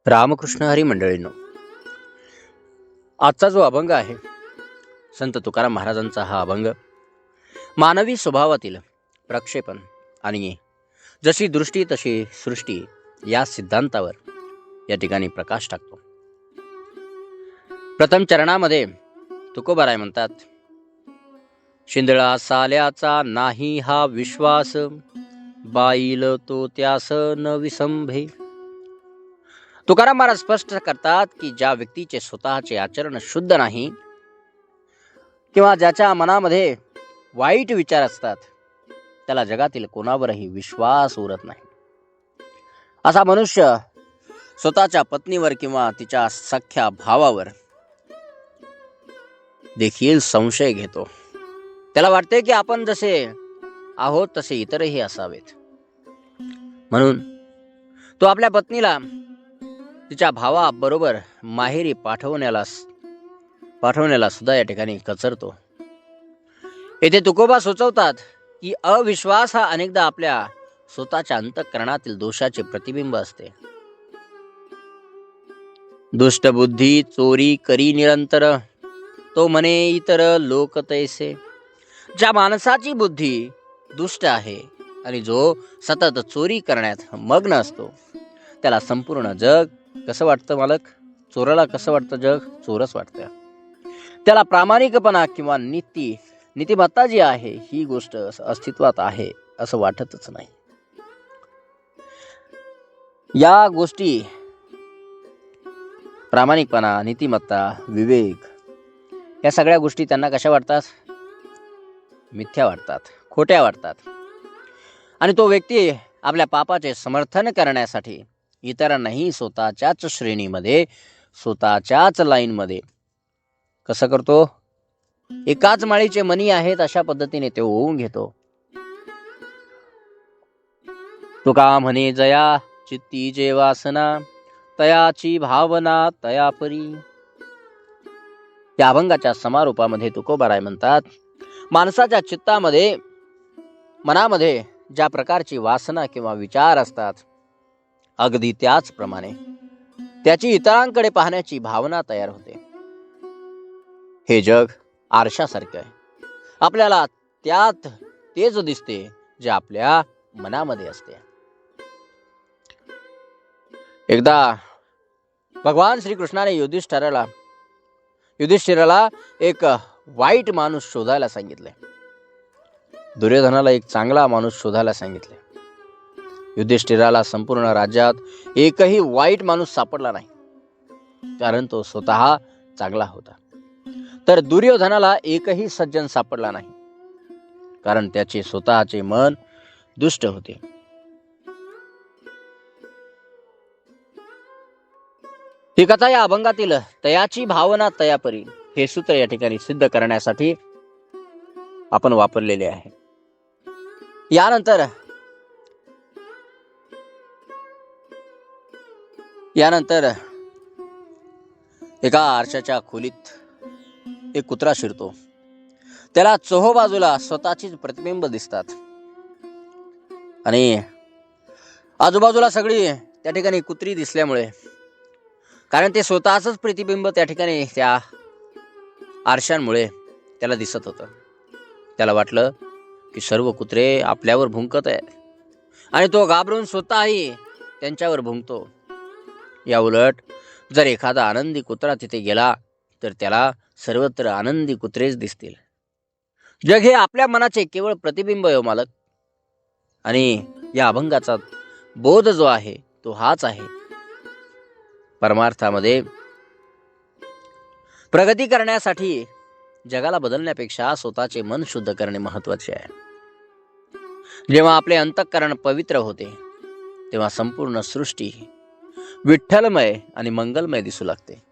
रामकृष्ण हरी मंडळींनो, आजचा जो अभंग आहे संत तुकाराम महाराजांचा हा अभंग मानवी स्वभावातील प्रक्षेपण आणि जशी दृष्टी तशी सृष्टी या सिद्धांतावर या ठिकाणी प्रकाश टाकतो. प्रथम चरणामध्ये तुकोबाराय म्हणतात, शिंदळा साल्याचा नाही हा विश्वास, बाईल तो त्यास न विसंभे. तुकाराम महाराज स्पष्ट करतात की ज्या व्यक्तीचे स्वतःचे आचरण शुद्ध नाही किंवा ज्याच्या मनामध्ये वाईट विचार असतात त्याला जगातील कोणावरही विश्वास उरत नाही. असा मनुष्य स्वतःच्या पत्नीवर किंवा तिच्या सख्या भावावर देखील संशय घेतो. त्याला वाटते की आपण जसे आहोत तसे इतरही असावेत. म्हणून तो आपल्या पत्नीला तिच्या भावाबरोबर माहेरी पाठवण्याला सुद्धा या ठिकाणी कचरतो. येथे तुकोबा सुचवतात की अविश्वास हा अनेकदा आपल्या स्वतःच्या अंतःकरणातील दोषाचे प्रतिबिंब असते. दुष्ट बुद्धी चोरी करी निरंतर, तो म्हणे इतर लोक तैसे. ज्या माणसाची बुद्धी दुष्ट आहे आणि जो सतत चोरी करण्यात मग्न असतो त्याला संपूर्ण जग कसं वाटतं मालक? चोराला कसं वाटतं? जग चोरच वाटतं. त्याला प्रामाणिकपणा किंवा नीतिमत्ता जी आहे ही गोष्ट अस्तित्वात आहे असं वाटतच नाही. या गोष्टी प्रामाणिकपणा, नीतिमत्ता, विवेक या सगळ्या गोष्टी त्यांना कशा वाटतात? मिथ्या वाटतात, खोट्या वाटतात. आणि तो व्यक्ती आपल्या पापाचे समर्थन करण्यासाठी इतरांनाही स्वतःच्याच श्रेणीमध्ये, स्वतःच्याच लाईनमध्ये कसं करतो? एकाच माळीचे मणी आहेत अशा पद्धतीने ते ओवून घेतो. तुका म्हणे जया चित्ती जे वासना, तयाची भावना तया परी. या अभंगाच्या समारोपामध्ये तुकोबाराय म्हणतात, माणसाच्या चित्तामध्ये, मनामध्ये ज्या प्रकारची वासना किंवा विचार असतात अगदी त्याचप्रमाणे त्याची इतरांकडे पाहण्याची भावना तयार होते. हे जग आरशासारखे आहे. आपल्याला त्यात तेच दिसते जे आपल्या मनामध्ये असते. एकदा भगवान श्रीकृष्णाने युधिष्ठिराला एक वाईट माणूस शोधायला सांगितले. दुर्योधनाला एक चांगला माणूस शोधायला सांगितले. युधिष्ठिराला संपूर्ण राज्यात एकही वाईट माणूस सापडला नाही, कारण तो स्वतः चांगला होता. तर दुर्योधनाला एकही सज्जन सापडला नाही, कारण त्याचे स्वतःचे मन दुष्ट होते. ही कथा या अभंगातील तयाची भावना तयापरी हे सूत्र या ठिकाणी सिद्ध करण्यासाठी आपण वापरलेले आहे. यानंतर एका आरशाच्या खोलीत एक कुत्रा शिरतो. त्याला चोहोबाजूला स्वतःचीच प्रतिबिंब दिसतात आणि आजूबाजूला सगळी त्या ठिकाणी कुत्री दिसल्यामुळे, कारण ते स्वतःच प्रतिबिंब त्या ठिकाणी त्या आरशांमुळे त्याला दिसत होतं, त्याला वाटलं की सर्व कुत्रे आपल्यावर भुंकत आहेत आणि तो घाबरून स्वतःही त्यांच्यावर भुंकतो. या उलट जर एखादा आनंदी कुत्रा तिथे गेला तर त्याला सर्वत्र आनंदी कुत्रेच दिसतील. जग हे आपल्या मनाचे केवळ प्रतिबिंब आहे मालक. आणि या अभंगाचा बोध जो आहे तो हाच आहे, परमार्थामध्ये प्रगती करण्यासाठी जगाला बदलण्यापेक्षा स्वतःचे मन शुद्ध करणे महत्वाचे आहे. जेव्हा आपले अंतःकरण पवित्र होते तेव्हा संपूर्ण सृष्टी विठ्ठलमय आणि मंगलमय दिसू लागते.